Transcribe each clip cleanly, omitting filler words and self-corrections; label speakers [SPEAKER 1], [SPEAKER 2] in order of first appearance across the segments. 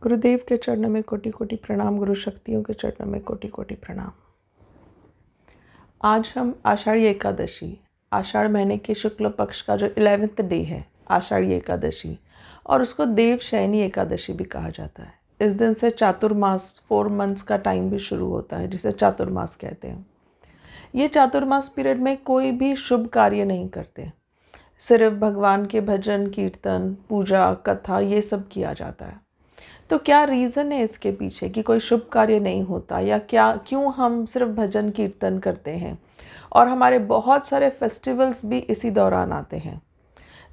[SPEAKER 1] गुरुदेव के चरणों में कोटि कोटि प्रणाम, गुरु शक्तियों के चरणों में कोटि कोटि प्रणाम। आज हम आषाढ़ी एकादशी, आषाढ़ महीने के शुक्ल पक्ष का जो 11th डे है आषाढ़ी एकादशी, और उसको देवशयनी एकादशी भी कहा जाता है। इस दिन से चातुर्मास 4 मंथ्स का टाइम भी शुरू होता है, जिसे चातुर्मास कहते हैं। ये चातुर्मास पीरियड में कोई भी शुभ कार्य नहीं करते, सिर्फ भगवान के भजन कीर्तन पूजा कथा ये सब किया जाता है। तो क्या रीज़न है इसके पीछे कि कोई शुभ कार्य नहीं होता, या क्या क्यों हम सिर्फ भजन कीर्तन करते हैं, और हमारे बहुत सारे फेस्टिवल्स भी इसी दौरान आते हैं।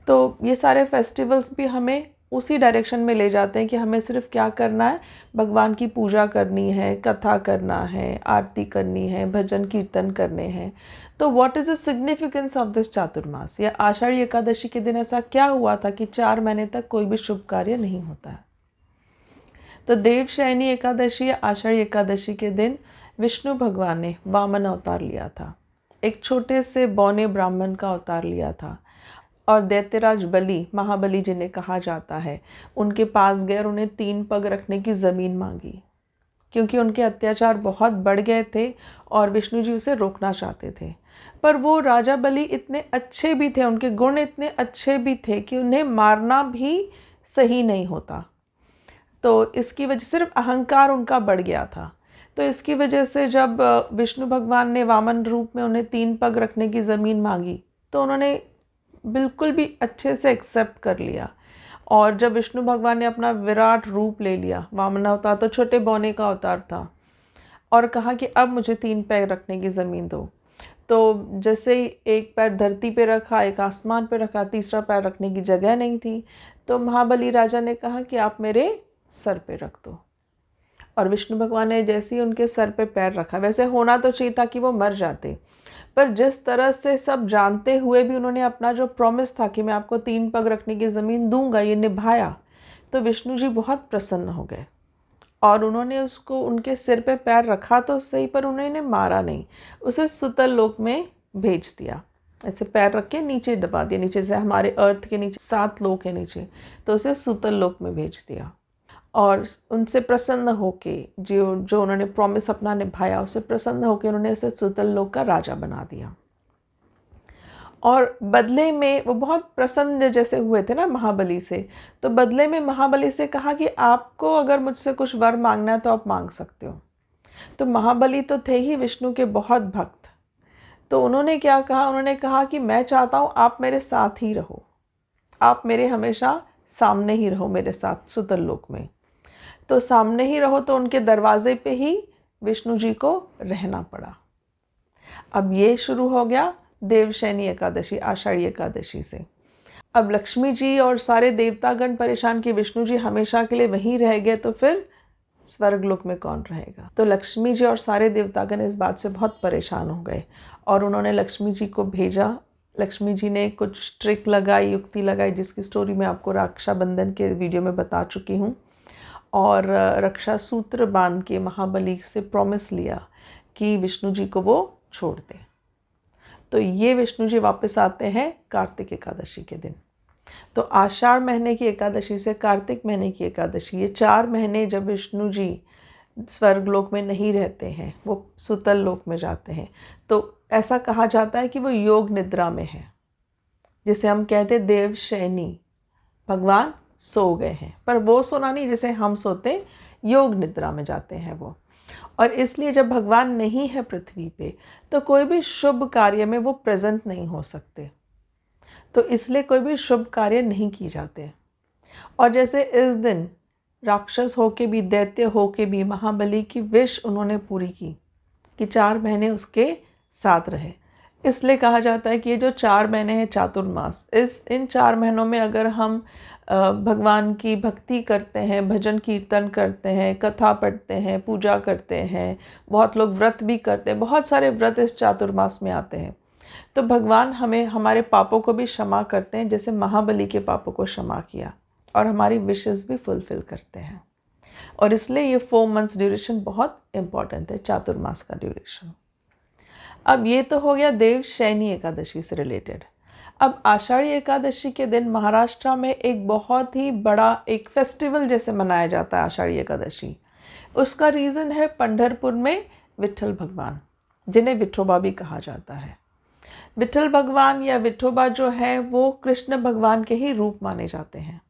[SPEAKER 1] तो ये सारे फेस्टिवल्स भी हमें उसी डायरेक्शन में ले जाते हैं कि हमें सिर्फ क्या करना है, भगवान की पूजा करनी है, कथा करना है, आरती करनी है, भजन कीर्तन करने हैं। तो what is the significance of this Chaturmas, या आषाढ़ी एकादशी के दिन ऐसा क्या हुआ था कि 4 महीने तक कोई भी शुभ कार्य नहीं होता है। तो देवशयनी एकादशी या आषाढ़ी एकादशी के दिन विष्णु भगवान ने वामन अवतार लिया था, एक छोटे से बौने ब्राह्मण का अवतार लिया था, और दैत्यराज बलि, महाबली जिन्हें कहा जाता है, उनके पास गए और उन्हें 3 पग रखने की ज़मीन मांगी, क्योंकि उनके अत्याचार बहुत बढ़ गए थे और विष्णु जी उसे रोकना चाहते थे। पर वो राजा बलि इतने अच्छे भी थे, उनके गुण इतने अच्छे भी थे कि उन्हें मारना भी सही नहीं होता। तो इसकी वजह सिर्फ अहंकार उनका बढ़ गया था। तो इसकी वजह से जब विष्णु भगवान ने वामन रूप में उन्हें 3 पग रखने की ज़मीन मांगी, तो उन्होंने बिल्कुल भी अच्छे से एक्सेप्ट कर लिया। और जब विष्णु भगवान ने अपना विराट रूप ले लिया, वामन अवतार तो छोटे बौने का अवतार था, और कहा कि अब मुझे 3 पैर रखने की ज़मीन दो। तो जैसे ही एक पैर धरती पे रखा, एक आसमान पे रखा, तीसरा पैर रखने की जगह नहीं थी। तो महाबली राजा ने कहा कि आप मेरे सर पे रख दो। और विष्णु भगवान ने जैसे ही उनके सर पे पैर रखा, वैसे होना तो चाहिए था कि वो मर जाते, पर जिस तरह से सब जानते हुए भी उन्होंने अपना जो प्रॉमिस था कि मैं आपको 3 पग रखने की ज़मीन दूंगा, ये निभाया। तो विष्णु जी बहुत प्रसन्न हो गए, और उन्होंने उसको उनके सिर पे पैर रखा तो सही, पर उन्होंने मारा नहीं, उसे सुतल लोक में भेज दिया। ऐसे पैर रख के नीचे दबा दिया, नीचे से हमारे अर्थ के नीचे 7 लोक है नीचे, तो उसे सुतल लोक में भेज दिया। और उनसे प्रसन्न होके जो जो उन्होंने प्रॉमिस अपना निभाया, उससे प्रसन्न होके उन्होंने उसे सुतल लोक का राजा बना दिया। और बदले में वो बहुत प्रसन्न जैसे हुए थे ना महाबली से, तो बदले में महाबली से कहा कि आपको अगर मुझसे कुछ वर मांगना है तो आप मांग सकते हो। तो महाबली तो थे ही विष्णु के बहुत भक्त, तो उन्होंने क्या कहा, उन्होंने कहा कि मैं चाहता हूँ आप मेरे साथ ही रहो, आप मेरे हमेशा सामने ही रहो, मेरे साथ सुतल लोक में। तो सामने ही रहो, तो उनके दरवाजे पे ही विष्णु जी को रहना पड़ा। अब ये शुरू हो गया देवशयनी एकादशी, आषाढ़ी एकादशी से। अब लक्ष्मी जी और सारे देवतागण परेशान कि विष्णु जी हमेशा के लिए वहीं रह गए, तो फिर स्वर्गलोक में कौन रहेगा। तो लक्ष्मी जी और सारे देवतागण इस बात से बहुत परेशान हो गए, और उन्होंने लक्ष्मी जी को भेजा। लक्ष्मी जी ने कुछ ट्रिक लगाई, युक्ति लगाई, जिसकी स्टोरी मैं आपको रक्षाबंधन के वीडियो में बता चुकी हूँ। और रक्षा सूत्र बांध के महाबली से प्रॉमिस लिया कि विष्णु जी को वो छोड़ दें। तो ये विष्णु जी वापस आते हैं कार्तिक एकादशी के दिन। तो आषाढ़ महीने की एकादशी से कार्तिक महीने की एकादशी, ये 4 महीने जब विष्णु जी स्वर्गलोक में नहीं रहते हैं, वो सुतल लोक में जाते हैं, तो ऐसा कहा जाता है कि वो योग निद्रा में है, जिसे हम कहते हैं देवशयनी। भगवान सो गए हैं, पर वो सोना नहीं जैसे हम सोते, योग निद्रा में जाते हैं वो। और इसलिए जब भगवान नहीं है पृथ्वी पे, तो कोई भी शुभ कार्य में वो प्रेजेंट नहीं हो सकते, तो इसलिए कोई भी शुभ कार्य नहीं किए जाते। और जैसे इस दिन राक्षस होके भी, दैत्य होके भी, महाबली की विश उन्होंने पूरी की कि 4 महीने उसके साथ रहे। इसलिए कहा जाता है कि ये जो 4 महीने हैं चातुर्मास, इन 4 महीनों में अगर हम भगवान की भक्ति करते हैं, भजन कीर्तन करते हैं, कथा पढ़ते हैं, पूजा करते हैं, बहुत लोग व्रत भी करते हैं, बहुत सारे व्रत इस चातुर्मास में आते हैं, तो भगवान हमें हमारे पापों को भी क्षमा करते हैं, जैसे महाबली के पापों को क्षमा किया, और हमारी विशेस भी फुलफिल करते हैं। और इसलिए ये 4 मंथ्स ड्यूरेशन बहुत इम्पॉर्टेंट है, चातुर्मास का ड्यूरेशन। अब ये तो हो गया देवशयनी एकादशी से रिलेटेड। अब आषाढ़ी एकादशी के दिन महाराष्ट्र में एक बहुत ही बड़ा एक फेस्टिवल जैसे मनाया जाता है आषाढ़ी एकादशी। उसका रीज़न है पंढरपुर में विट्ठल भगवान, जिन्हें विठोबा भी कहा जाता है। विट्ठल भगवान या विठोबा जो है वो कृष्ण भगवान के ही रूप माने जाते हैं।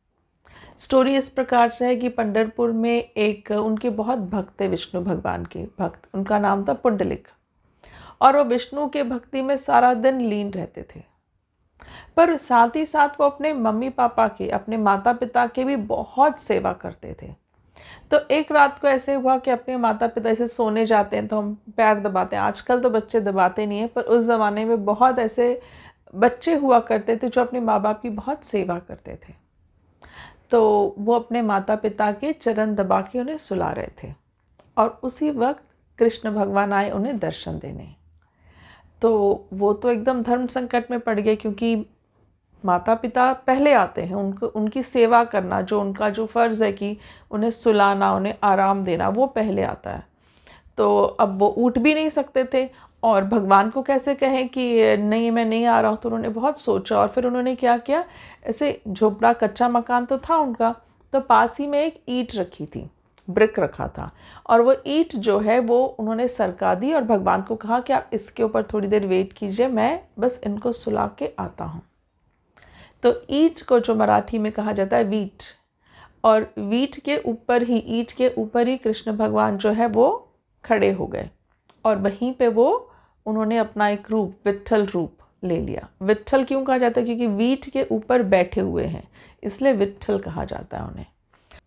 [SPEAKER 1] स्टोरी इस प्रकार से है कि पंढरपुर में एक उनके बहुत भक्त थे, विष्णु भगवान के भक्त, उनका नाम था पुंडलिक, और वो विष्णु के भक्ति में सारा दिन लीन रहते थे। पर साथ ही साथ वो अपने मम्मी पापा के, अपने माता पिता के भी बहुत सेवा करते थे। तो एक रात को ऐसे हुआ कि अपने माता पिता ऐसे सोने जाते हैं तो हम पैर दबाते हैं। आजकल तो बच्चे दबाते नहीं हैं, पर उस ज़माने में बहुत ऐसे बच्चे हुआ करते थे जो अपने माँ बाप की बहुत सेवा करते थे। तो वो अपने माता पिता के चरण दबा के उन्हें सुला रहे थे, और उसी वक्त कृष्ण भगवान आए उन्हें दर्शन देने। तो वो तो एकदम धर्म संकट में पड़ गए, क्योंकि माता पिता पहले आते हैं, उनको उनकी सेवा करना, जो उनका जो फ़र्ज़ है कि उन्हें सुलाना, उन्हें आराम देना, वो पहले आता है। तो अब वो उठ भी नहीं सकते थे, और भगवान को कैसे कहें कि नहीं मैं नहीं आ रहा हूँ। तो उन्होंने बहुत सोचा, और फिर उन्होंने क्या किया, ऐसे झोपड़ा कच्चा मकान तो था उनका, तो पास ही में एक ईंट रखी थी, ब्रिक रखा था, और वो ईंट जो है वो उन्होंने सरका दी और भगवान को कहा कि आप इसके ऊपर थोड़ी देर वेट कीजिए, मैं बस इनको सुला के आता हूँ। तो ईंट को जो मराठी में कहा जाता है वीट, और वीट के ऊपर ही, ईंट के ऊपर ही कृष्ण भगवान जो है वो खड़े हो गए, और वहीं पे वो उन्होंने अपना एक रूप, विट्ठल रूप ले लिया। विट्ठल क्यों कहा जाता है, क्योंकि वीट के ऊपर बैठे हुए हैं, इसलिए विट्ठल कहा जाता है उन्हें।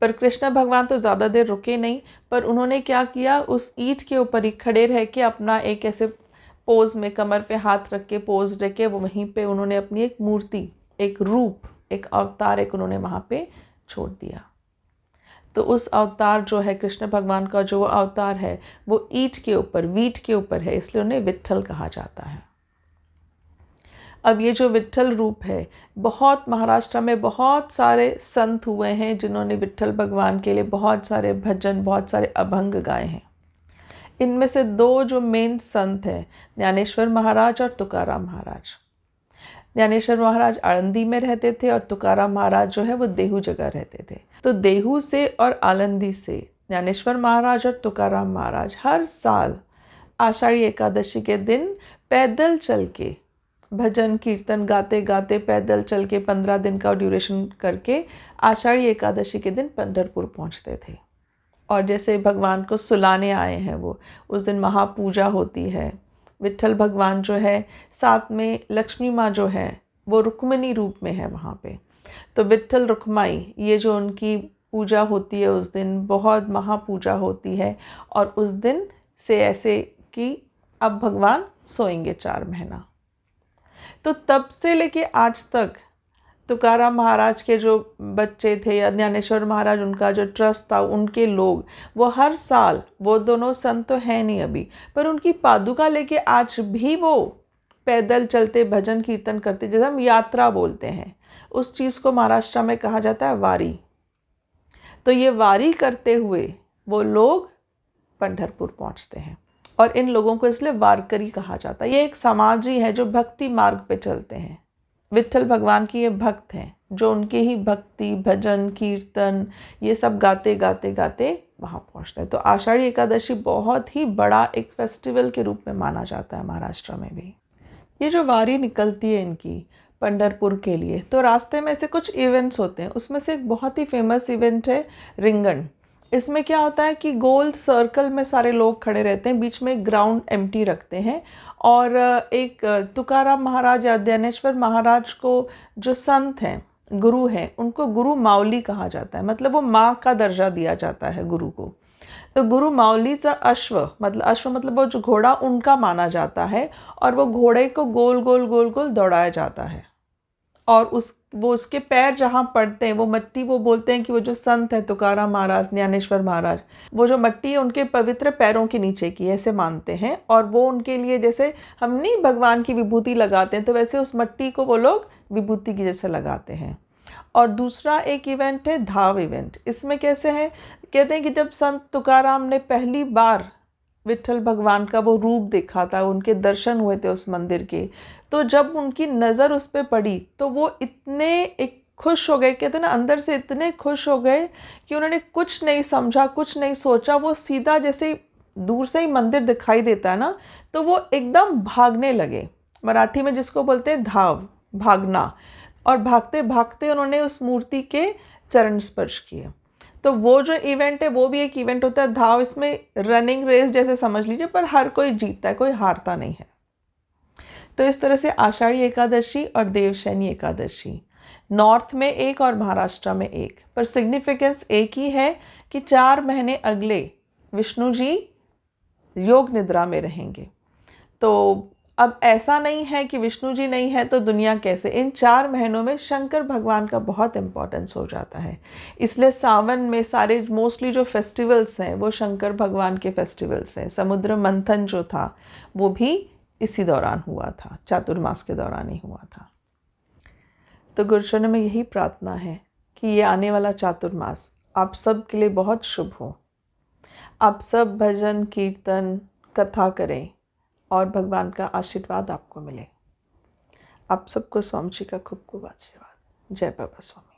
[SPEAKER 1] पर कृष्ण भगवान तो ज़्यादा देर रुके नहीं, पर उन्होंने क्या किया, उस ईंट के ऊपर ही खड़े रह के अपना एक ऐसे पोज में, कमर पे हाथ रख के पोज रख के, वो वहीं पे उन्होंने अपनी एक मूर्ति, एक रूप, एक अवतार एक उन्होंने वहाँ पे छोड़ दिया। तो उस अवतार जो है कृष्ण भगवान का, जो अवतार है वो ईंट के ऊपर, वीट के ऊपर है, इसलिए उन्हें विट्ठल कहा जाता है। अब ये जो विट्ठल रूप है, बहुत महाराष्ट्र में बहुत सारे संत हुए हैं जिन्होंने विट्ठल भगवान के लिए बहुत सारे भजन, बहुत सारे अभंग गाए हैं। इनमें से दो जो मेन संत हैं, ज्ञानेश्वर महाराज और तुकाराम महाराज। ज्ञानेश्वर महाराज आळंदी में रहते थे, और तुकाराम महाराज जो है वो देहू जगह रहते थे। तो देहू से और आळंदी से ज्ञानेश्वर महाराज और तुकाराम महाराज हर साल आषाढ़ी एकादशी के दिन पैदल चल के, भजन कीर्तन गाते गाते पैदल चल के 15 दिन का ड्यूरेशन करके आषाढ़ी एकादशी के दिन पंढरपुर पहुंचते थे। और जैसे भगवान को सुलाने आए हैं वो, उस दिन महापूजा होती है। विट्ठल भगवान जो है, साथ में लक्ष्मी माँ जो है वो रुक्मिणी रूप में है वहाँ पे। तो विट्ठल रुक्माई, ये जो उनकी पूजा होती है उस दिन, बहुत महापूजा होती है। और उस दिन से ऐसे कि अब भगवान सोएंगे 4 महीना। तो तब से लेके आज तक तुकाराम महाराज के जो बच्चे थे, या ज्ञानेश्वर महाराज उनका जो ट्रस्ट था, उनके लोग, वो हर साल, वो दोनों संत तो हैं नहीं अभी, पर उनकी पादुका लेके आज भी वो पैदल चलते, भजन कीर्तन करते, जैसे हम यात्रा बोलते हैं, उस चीज़ को महाराष्ट्र में कहा जाता है वारी। तो ये वारी करते हुए वो लोग पंढरपुर पहुंचते हैं, और इन लोगों को इसलिए वारकरी कहा जाता है। ये एक समाज ही है जो भक्ति मार्ग पे चलते हैं। विट्ठल भगवान की ये भक्त हैं, जो उनके ही भक्ति, भजन, कीर्तन ये सब गाते गाते गाते वहाँ पहुँचते हैं। तो आषाढ़ी एकादशी बहुत ही बड़ा एक फेस्टिवल के रूप में माना जाता है महाराष्ट्र में भी। ये जो वारी निकलती है इनकी पंढरपुर के लिए, तो रास्ते में से कुछ इवेंट्स होते हैं। उसमें से एक बहुत ही फेमस इवेंट है रिंगण। इसमें क्या होता है कि गोल सर्कल में सारे लोग खड़े रहते हैं, बीच में एक ग्राउंड एम्प्टी रखते हैं, और एक तुकाराम महाराज या ज्ञानेश्वर महाराज को जो संत हैं, गुरु हैं, उनको गुरु माऊली कहा जाता है। मतलब वो माँ का दर्जा दिया जाता है गुरु को। तो गुरु माऊलीचा अश्व मतलब वो जो घोड़ा उनका माना जाता है, और वो घोड़े को गोल गोल गोल गोल दौड़ाया जाता है, और वो उसके पैर जहाँ पड़ते हैं वो मट्टी, वो बोलते हैं कि वो जो संत है तुकाराम महाराज, ज्ञानेश्वर महाराज, वो जो मट्टी है उनके पवित्र पैरों के नीचे की, ऐसे मानते हैं। और वो उनके लिए, जैसे हम नहीं भगवान की विभूति लगाते हैं, तो वैसे उस मट्टी को वो लोग विभूति की जैसे लगाते हैं। और दूसरा एक इवेंट है धाव इवेंट। इसमें कैसे है, कहते हैं कि जब संत तुकाराम ने पहली बार विट्ठल भगवान का वो रूप देखा था, उनके दर्शन हुए थे उस मंदिर के। तो जब उनकी नज़र उस पर पड़ी तो वो इतने एक खुश हो गए, कहते ना अंदर से इतने खुश हो गए कि उन्होंने कुछ नहीं समझा, कुछ नहीं सोचा, वो सीधा जैसे दूर से ही मंदिर दिखाई देता है ना, तो वो एकदम भागने लगे। मराठी में जिसको बोलते हैं धाव, भागना। और भागते भागते उन्होंने उस मूर्ति के चरण स्पर्श किए। तो वो जो इवेंट है वो भी एक इवेंट होता है धाव, इसमें रनिंग रेस जैसे समझ लीजिए, पर हर कोई जीतता है, कोई हारता नहीं है। तो इस तरह से आषाढ़ी एकादशी और देवशयनी एकादशी, नॉर्थ में एक और महाराष्ट्र में एक, पर सिग्निफिकेंस एक ही है कि 4 महीने अगले विष्णु जी योग निद्रा में रहेंगे। तो अब ऐसा नहीं है कि विष्णु जी नहीं है तो दुनिया कैसे, इन 4 महीनों में शंकर भगवान का बहुत इम्पोर्टेंस हो जाता है। इसलिए सावन में सारे मोस्टली जो फेस्टिवल्स हैं वो शंकर भगवान के फेस्टिवल्स हैं। समुद्र मंथन जो था वो भी इसी दौरान हुआ था, चातुर्मास के दौरान ही हुआ था। तो गुरुचरणों में यही प्रार्थना है कि ये आने वाला चातुर्मास आप सब के लिए बहुत शुभ हो। आप सब भजन कीर्तन कथा करें और भगवान का आशीर्वाद आपको मिले। आप सबको स्वामी जी का खूब खूब आशीर्वाद। जय बाबा स्वामी।